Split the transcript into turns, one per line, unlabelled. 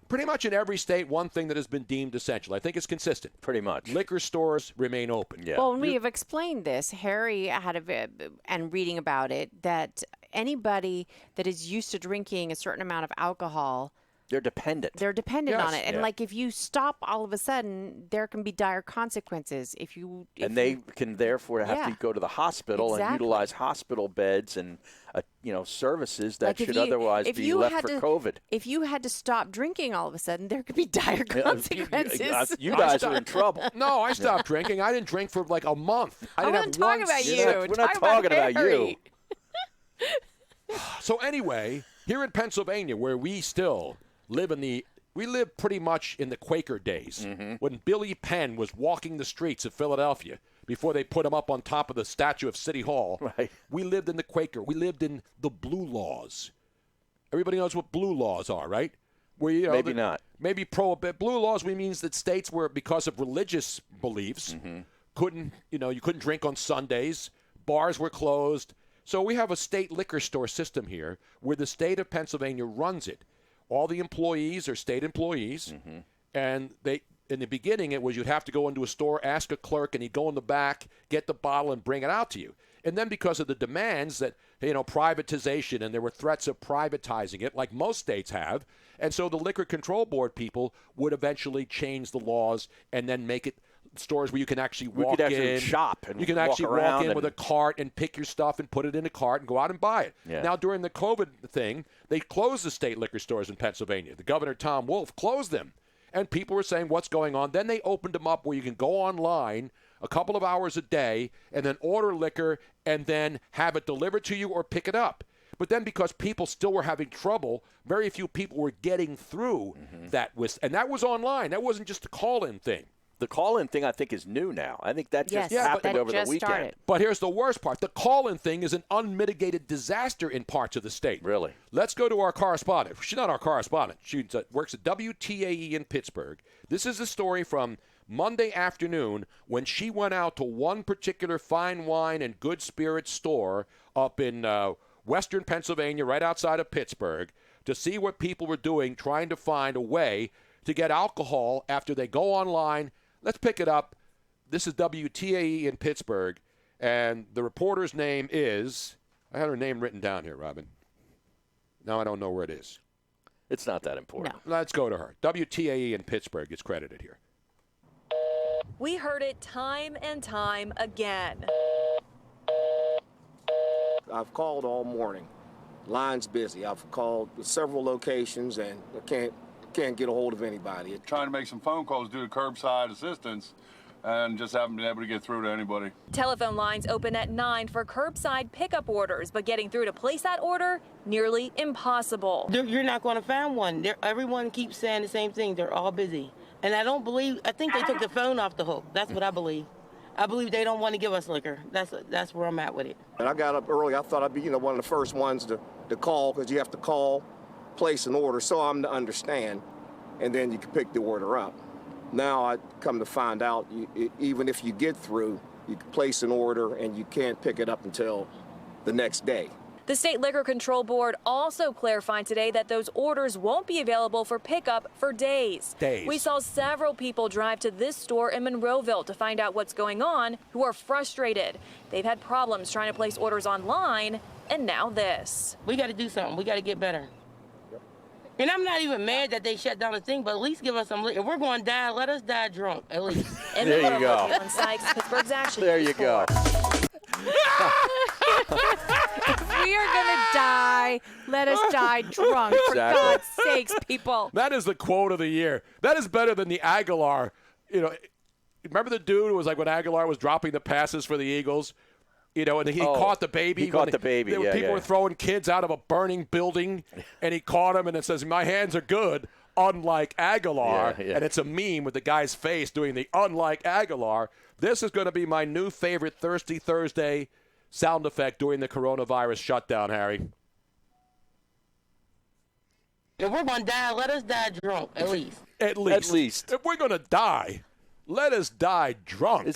pretty much in every state, one thing that has been deemed essential. I think it's consistent.
Pretty much.
Liquor stores remain open.
Yeah.
Well, we have explained this. Harry had and reading about it, that anybody that is used to drinking a certain amount of alcohol,
they're dependent.
They're dependent
Yes.
on it. And like if you stop all of a sudden, there can be dire consequences.
They can therefore have to go to the hospital and utilize hospital beds and services that should otherwise be left for COVID.
If you had to stop drinking all of a sudden, there could be dire consequences.
You guys are in trouble.
No, I stopped drinking. I didn't drink for like a month.
I wasn't talking about you.
We're not talking about you.
So anyway, here in Pennsylvania, where we still live we live pretty much in the Quaker days, when Billy Penn was walking the streets of Philadelphia before they put him up on top of the statue of City Hall.
Right.
We lived in the Quaker. We lived in the blue laws. Everybody knows what blue laws are, right?
Maybe not.
Maybe blue laws means that states were, because of religious beliefs, you couldn't drink on Sundays. Bars were closed. So we have a state liquor store system here where the state of Pennsylvania runs it. All the employees are state employees, and in the beginning it was you'd have to go into a store, ask a clerk, and he'd go in the back, get the bottle, and bring it out to you. And then because of the demands that, privatization, and there were threats of privatizing it, like most states have, and so the Liquor Control Board people would eventually change the laws and then make it stores where you can actually walk in,
shop, and
you can actually walk in with a cart and pick your stuff and put it in a cart and go out and buy it.
Yeah.
Now, during the COVID thing, they closed the state liquor stores in Pennsylvania. The Governor, Tom Wolf, closed them. And people were saying, what's going on? Then they opened them up where you can go online a couple of hours a day and then order liquor and then have it delivered to you or pick it up. But then because people still were having trouble, very few people were getting through that. And that was online. That wasn't just a call-in thing.
The call-in thing, I think, is new now. I think that just happened over the weekend.
Started.
But here's the worst part. The call-in thing is an unmitigated disaster in parts of the state.
Really?
Let's go to our correspondent. She's not our correspondent. She works at WTAE in Pittsburgh. This is a story from Monday afternoon when she went out to one particular fine wine and good spirits store up in western Pennsylvania, right outside of Pittsburgh, to see what people were doing, trying to find a way to get alcohol after they go online. Let's pick it up. This is WTAE in Pittsburgh, and the reporter's name is, I had her name written down here, Robin. Now I don't know where it is.
It's not that important.
No.
Let's go to her. WTAE in Pittsburgh is credited here.
We heard it time and time again.
I've called all morning. Line's busy. I've called several locations, and I can't get a hold of anybody.
Trying to make some phone calls due to curbside assistance and just haven't been able to get through to anybody.
Telephone lines open at 9 for curbside pickup orders, but getting through to place that order, nearly impossible.
You're not going to find one. Everyone keeps saying the same thing. They're all busy. And I think they took the phone off the hook. That's what I believe. I believe they don't want to give us liquor. That's where I'm at with it.
And I got up early. I thought I'd be, one of the first ones to call, because you have to call, place an order, so I'm to understand, and then you can pick the order up. Now I come to find out, even if you get through, you can place an order and you can't pick it up until the next day.
The State Liquor Control Board also clarified today that those orders won't be available for pickup for days. We saw several people drive to this store in Monroeville to find out what's going on, who are frustrated. They've had problems trying to place orders online, and now this.
We got to do something. We got to get better. And I'm not even mad that they shut down the thing, but at least give us some liquor. If we're going to die, let us die drunk, at least.
There you go.
On Sykes, Pittsburgh's actually
there you go.
If we are going to die, let us die drunk, for God's sakes, people.
That is the quote of the year. That is better than the Aguilar. Remember the dude who was like when Aguilar was dropping the passes for the Eagles? And he caught the baby.
He caught the baby,
People were throwing kids out of a burning building, and he caught him, and it says, "My hands are good," unlike Aguilar.
Yeah.
And it's a meme with the guy's face doing the unlike Aguilar. This is going to be my new favorite Thirsty Thursday sound effect during the coronavirus shutdown, Harry.
If we're going to die, let us die drunk, at least.
At least. If we're going to die, let us die drunk.